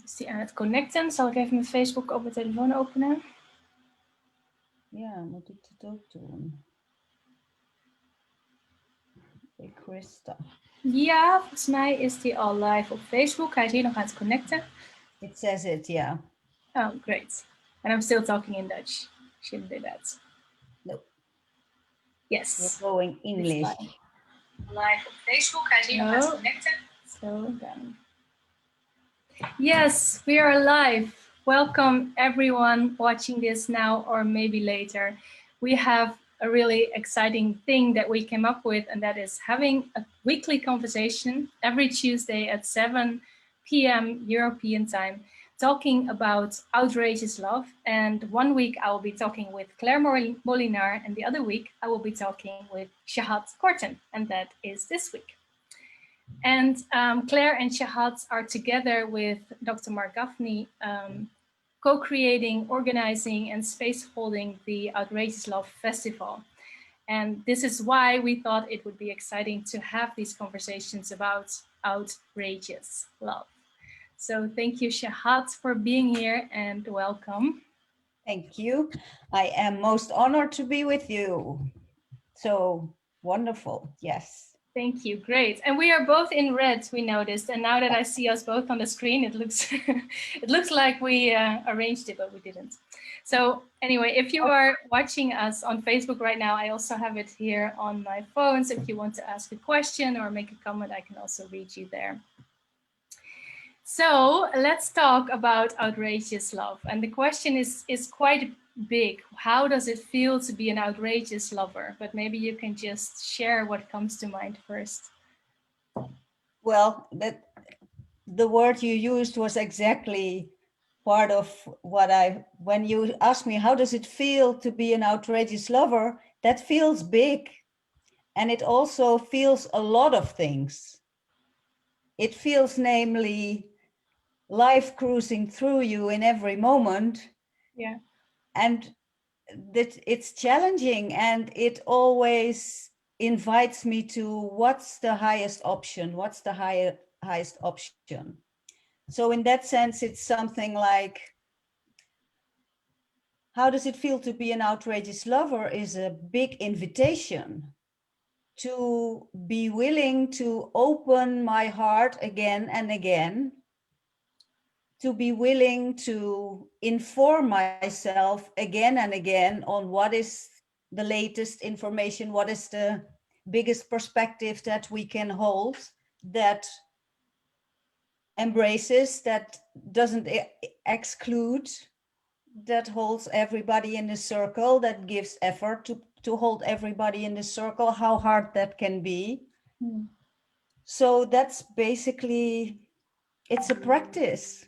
Is die aan het connecten? Zal ik even mijn Facebook op mijn telefoon openen? Ja, moet ik het ook doen? Hey, Krista. Ja, volgens mij is die al live op Facebook. Hij is hier nog aan het connecten. It says it, yeah. Oh, great. And I'm still talking in Dutch. Shouldn't do that. No. Yes. We're going English. Live op Facebook. Hij is hier nog aan het connecten. So then. Yes, we are live. Welcome everyone watching this now or maybe later. We have a really exciting thing that we came up with, and that is having a weekly conversation every Tuesday at 7 p.m. European time, talking about outrageous love. And one week I will be talking with Claire Molinard, and the other week I will be talking with Chahat Corton, and that is this week. And Claire and Chahat are together with Dr. Marc Gafni co-creating, organizing, and space holding the Outrageous Love Festival. And this is why we thought it would be exciting to have these conversations about outrageous love. So thank you, Chahat, for being here and welcome. Thank you. I am most honored to be with you. So wonderful, yes. Thank you, great. And we are both in red, we noticed. And now that I see us both on the screen, it looks it looks like we arranged it, but we didn't. So anyway, if you are watching us on Facebook right now, I also have it here on my phone. So if you want to ask a question or make a comment, I can also read you there. So let's talk about outrageous love. And the question is quite big. How does it feel to be an outrageous lover? But maybe you can just share what comes to mind first. Well, the word you used was exactly part of what when you asked me, how does it feel to be an outrageous lover? That feels big. And it also feels a lot of things. It feels namely life cruising through you in every moment. Yeah. And that it's challenging, and it always invites me to what's the highest option, what's the highest option. So in that sense, it's something like, how does it feel to be an outrageous lover is a big invitation to be willing to open my heart again and again, to be willing to inform myself again and again on what is the latest information, what is the biggest perspective that we can hold, that embraces, that doesn't exclude, that holds everybody in the circle, that gives effort to hold everybody in the circle, how hard that can be. Mm. So that's basically, it's a practice.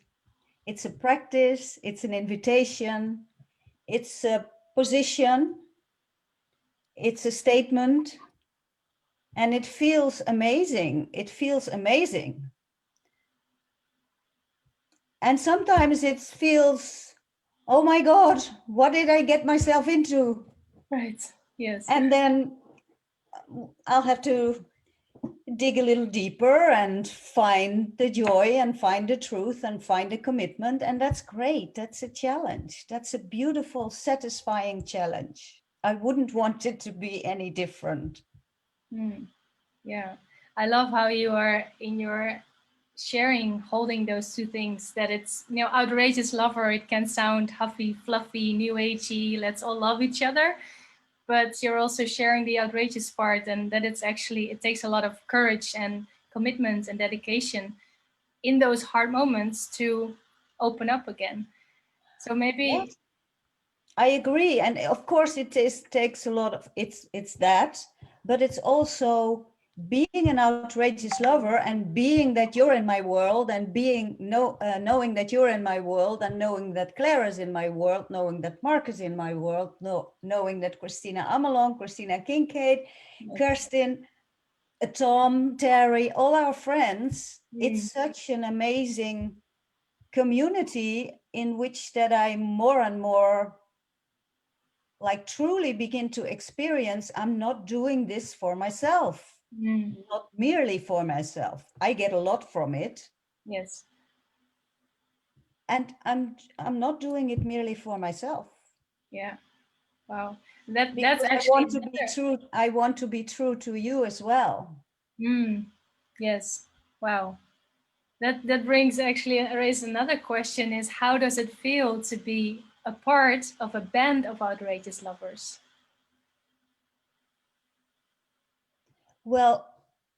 It's a practice, it's an invitation, it's a position, it's a statement, and it feels amazing. It feels amazing. And sometimes it feels, oh my God, what did I get myself into? Right, yes. And then I'll have to dig a little deeper and find the joy and find the truth and find the commitment. And that's great. That's a challenge. That's a beautiful, satisfying challenge. I wouldn't want it to be any different. Mm. Yeah, I love how you are in your sharing, holding those two things, that it's, you know, outrageous lover, it can sound huffy, fluffy, new agey, let's all love each other. But you're also sharing the outrageous part, and that it's actually, it takes a lot of courage and commitment and dedication in those hard moments to open up again. So maybe. Yes, I agree. And of course takes a lot of, it's that, but it's also being an outrageous lover and being that you're in my world and being knowing that you're in my world and knowing that Claire is in my world, knowing that Marc is in my world, knowing that Christina Amelong, Christina Kincaid, Kirsten, Tom, Terry, all our friends, it's such an amazing community in which that I more and more like truly begin to experience, I'm not doing this for myself, not merely for myself. I get a lot from it. Yes. And I'm not doing it merely for myself. Yeah. Wow. That's Because I actually want to be another. true. I want to be true to you as well. Mm, yes. Wow. That brings actually raise another question: is how does it feel to be a part of a band of outrageous lovers? Well,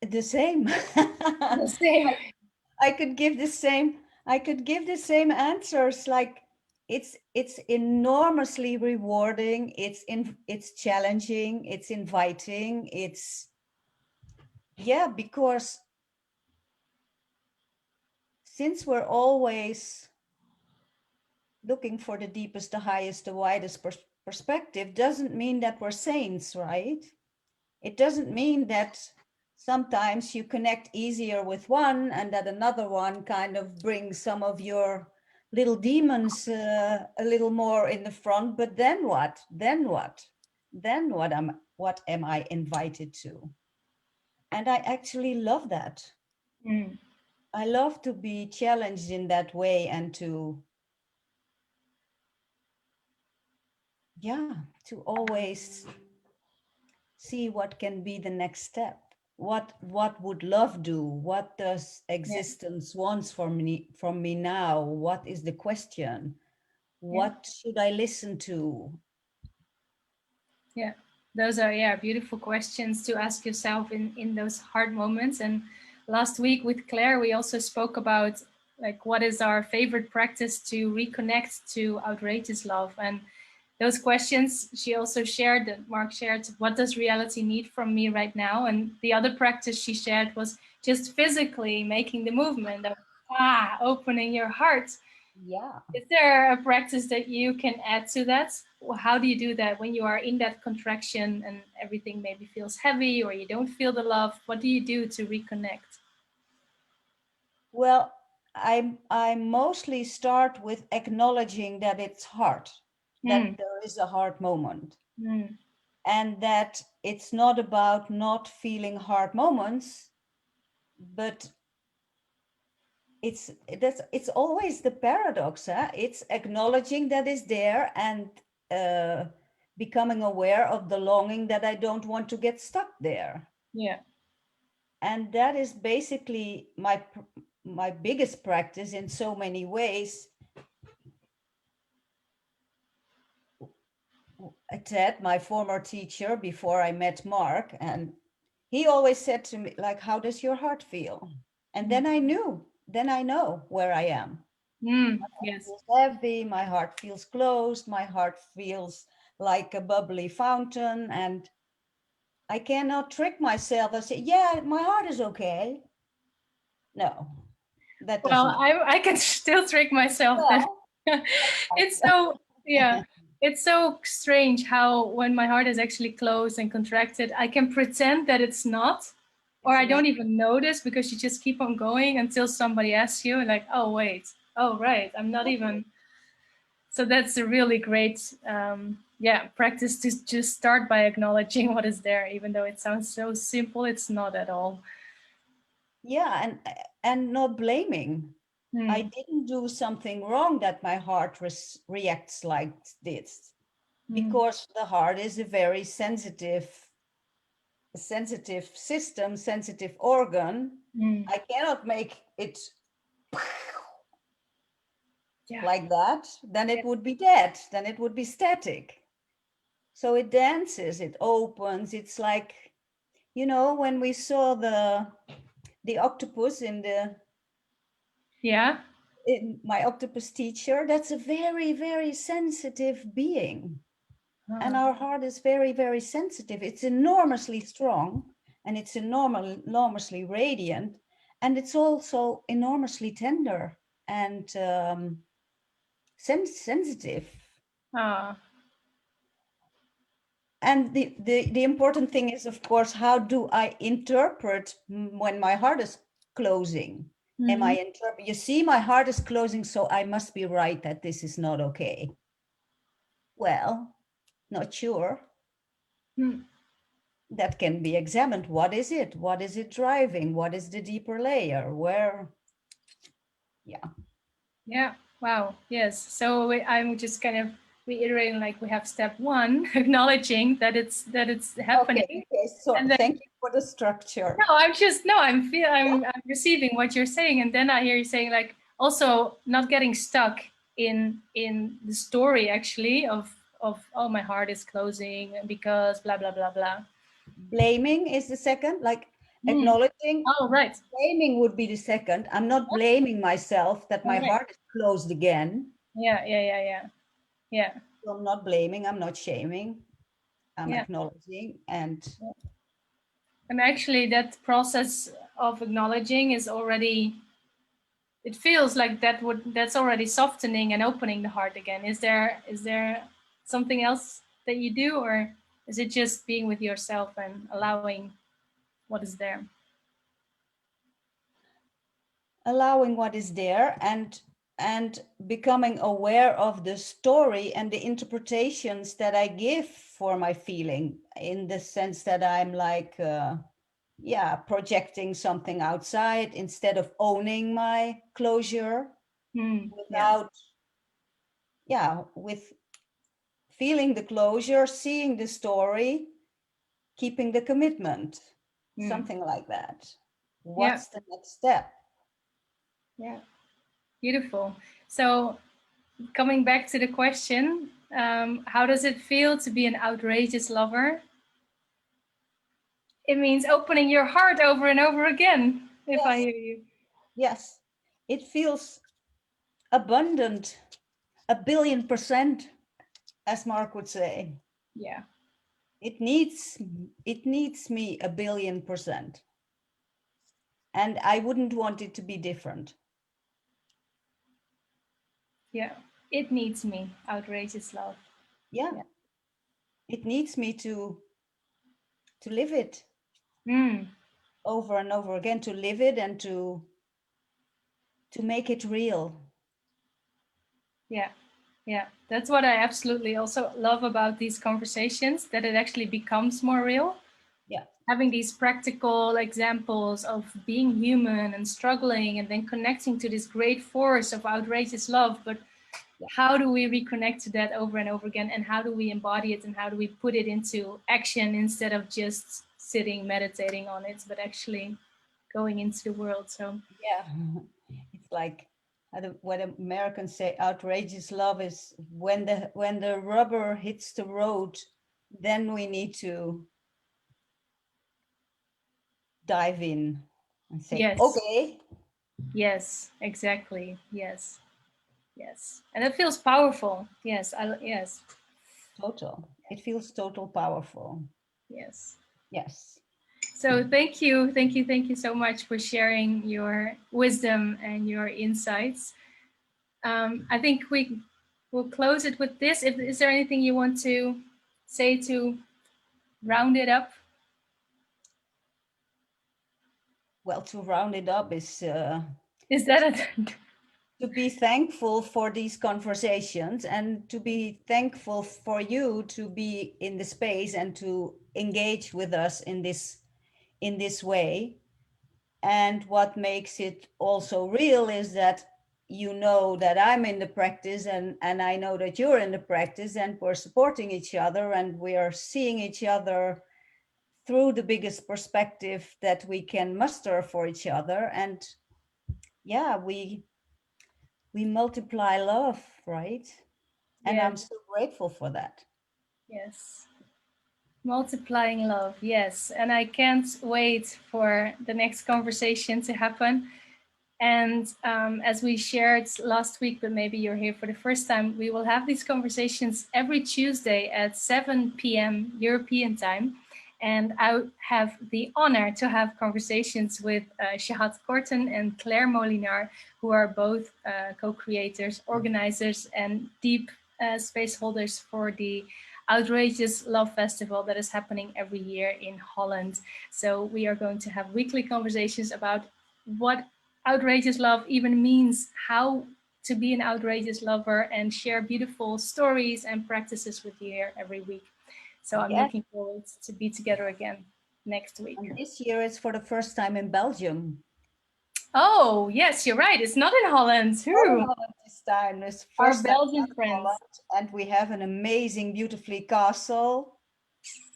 the same. The same. I could give the same. I could give the same answers. Like it's enormously rewarding. It's challenging. It's inviting. It's yeah, because since we're always looking for the deepest, the highest, the widest perspective, doesn't mean that we're saints, right? It doesn't mean that sometimes you connect easier with one and that another one kind of brings some of your little demons a little more in the front. But then what? Then what? Then what am I invited to? And I actually love that. Mm, I love to be challenged in that way and to, yeah, to always see what can be the next step. What would love do? What does yeah. existence wants from me now? What is the question? Yeah. What should I listen to? Yeah. Those are, yeah, beautiful questions to ask yourself in those hard moments. And last week with Claire, we also spoke about like what is our favorite practice to reconnect to outrageous love. And those questions she also shared, that Mark shared, what does reality need from me right now? And the other practice she shared was just physically making the movement of opening your heart. Yeah. Is there a practice that you can add to that? How do you do that when you are in that contraction and everything maybe feels heavy or you don't feel the love? What do you do to reconnect? Well, I mostly start with acknowledging that it's hard, Mm, that there is a hard moment, mm, and that it's not about not feeling hard moments, but it's always the paradox, huh? It's acknowledging that is there and uh, becoming aware of the longing that I don't want to get stuck there. yeah. And that is basically my biggest practice in so many ways. Ted, my former teacher before I met Mark, and he always said to me, like, how does your heart feel? And Mm, then I know where I am. yes. Feels heavy, my heart feels closed, my heart feels like a bubbly fountain, and I cannot trick myself and say, yeah, my heart is okay. No, that Well, doesn't. I can still trick myself that Well, it's so, yeah, it's so strange how when my heart is actually closed and contracted, I can pretend that it's not, or it's I don't amazing. even notice because you just keep on going until somebody asks you, like, oh, wait, oh, right, I'm not even. So that's a really great, yeah, practice to just start by acknowledging what is there, even though it sounds so simple, it's not at all. Yeah, and not blaming. I Hmm. didn't do something wrong that my heart reacts like this, Hmm. because the heart is a very sensitive system, sensitive organ. Hmm. I cannot make it Yeah. like that, then Yeah. it would be dead, then it would be static. So it dances, it opens. It's like, you know, when we saw the octopus Yeah. in my octopus teacher, that's a very, very sensitive being. And Ah. our heart is very, very sensitive. It's enormously strong and it's enormously radiant. And it's also enormously tender and sensitive. Ah. And the important thing is, of course, how do I interpret when my heart is closing? Am I Mhm. interpret? You see, my heart is closing, so I must be right that this is not okay. Well, not sure. Mm. That can be examined. What is it? What is it driving? What is the deeper layer? Where? Yeah. Yeah. Wow. Yes. So I'm just kind of reiterating, like we have step one, acknowledging that it's happening, Okay. So and then thank you for the structure. no, I'm receiving what you're saying, and then I hear you saying like also not getting stuck in the story actually of oh my heart is closing because blah blah blah blah. Blaming is the second, like Hmm. acknowledging. Oh right. Blaming would be the second. I'm not blaming myself that my All right. heart is closed again. Yeah. So I'm not blaming, I'm not shaming, I'm Yeah. acknowledging. And And actually, that process of acknowledging is already. It feels like that's already softening and opening the heart again. Is there something else that you do, or is it just being with yourself and allowing what is there? allowing what is there, and becoming aware of the story and the interpretations that I give for my feeling, in the sense that I'm like yeah, projecting something outside instead of owning my closure, Yeah. without, yeah, with feeling the closure, seeing the story, keeping the commitment, Mm. something like that. Yeah. What's the next step? Yeah. Beautiful. So coming back to the question, how does it feel to be an outrageous lover? It means opening your heart over and over again, if I Yes, hear you. yes. It feels abundant, 1,000,000,000%, as Mark would say. Yeah. It needs it needs me 1,000,000,000%. And I wouldn't want it to be different. Yeah. It needs me. Outrageous love. Yeah. Yeah. It needs me to live it Mm. over and over again, to live it and to make it real. Yeah. Yeah. That's what I absolutely also love about these conversations, that it actually becomes more real. Yeah. Having these practical examples of being human and struggling and then connecting to this great force of outrageous love. But Yeah. how do we reconnect to that over and over again? And how do we embody it? And how do we put it into action instead of just sitting, meditating on it, but actually going into the world? So, Yeah. It's like what Americans say, outrageous love is when the rubber hits the road, then we need to dive in and say, yes, okay. yes, exactly. Yes, yes. And it feels powerful. Yes, Total. It feels total powerful. yes. Yes. So thank you so much for sharing your wisdom and your insights. I think we will close it with this. Is there anything you want to say to round it up? Well, to round it up is Is that it? to be thankful for these conversations, and to be thankful for you to be in the space and to engage with us in this way. And what makes it also real is that you know that I'm in the practice, and I know that you're in the practice, and we're supporting each other, and we are seeing each other through the biggest perspective that we can muster for each other. And yeah, we multiply love, right? And Yes, I'm so grateful for that. yes. Multiplying love, yes. And I can't wait for the next conversation to happen. And as we shared last week, but maybe you're here for the first time, we will have these conversations every Tuesday at 7 p.m. European time. And I have the honor to have conversations with Chahat Corton and Claire Molinard, who are both co-creators, organizers, and deep space holders for the Outrageous Love Festival that is happening every year in Holland. So we are going to have weekly conversations about what outrageous love even means, how to be an outrageous lover, and share beautiful stories and practices with you here every week. So I'm Yes. looking forward to be together again next week. And this year is for the first time in Belgium. Oh, yes, you're right. It's not in Holland. Not in True. Holland this time. It's Our first time Belgian in friends. Holland, and we have an amazing, beautifully castle.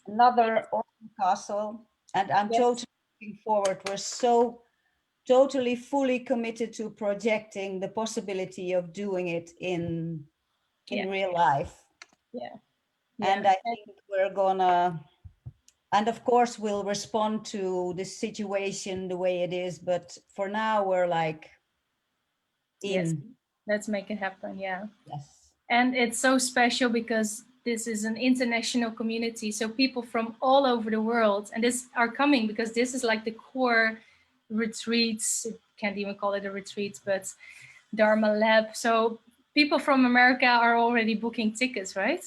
Another awesome castle, and I'm Yes. totally looking forward. We're so totally fully committed to projecting the possibility of doing it in Yeah. real life. Yeah. And Yeah. I think we're gonna, and of course we'll respond to this situation the way it is, but for now we're like Yes. in. Let's make it happen. Yeah. Yes. And it's so special because this is an international community. So people from all over the world and this are coming because this is like the core retreats. Can't even call it a retreat, but Dharma Lab. So people from America are already booking tickets, right?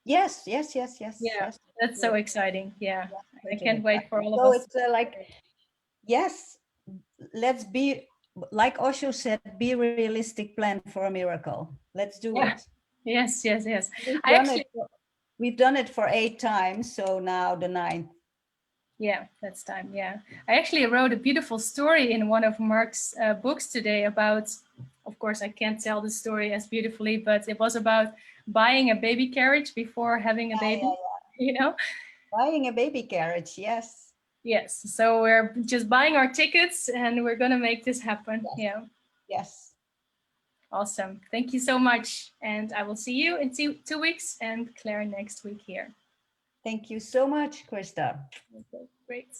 Yes, Yeah, yes. that's so exciting. Yeah, Yes, I totally can't wait for exciting. all of So us. it's like, yes, let's be, like Osho said, be realistic, plan for a miracle. Let's do Yeah, it. yes, yes, yes. We've I done actually, it. We've done it for 8 times, so now the 9th. yeah, that's time. Yeah, I actually wrote a beautiful story in one of Marc's books today about. Of course, I can't tell the story as beautifully, but it was about buying a baby carriage before having a baby. You know. Buying a baby carriage, yes. Yes. So we're just buying our tickets, and we're gonna make this happen. Yes. Yeah. Yes. Awesome. Thank you so much. And I will see you in 2 weeks and Claire next week here. Thank you so much, Krista. Okay, great.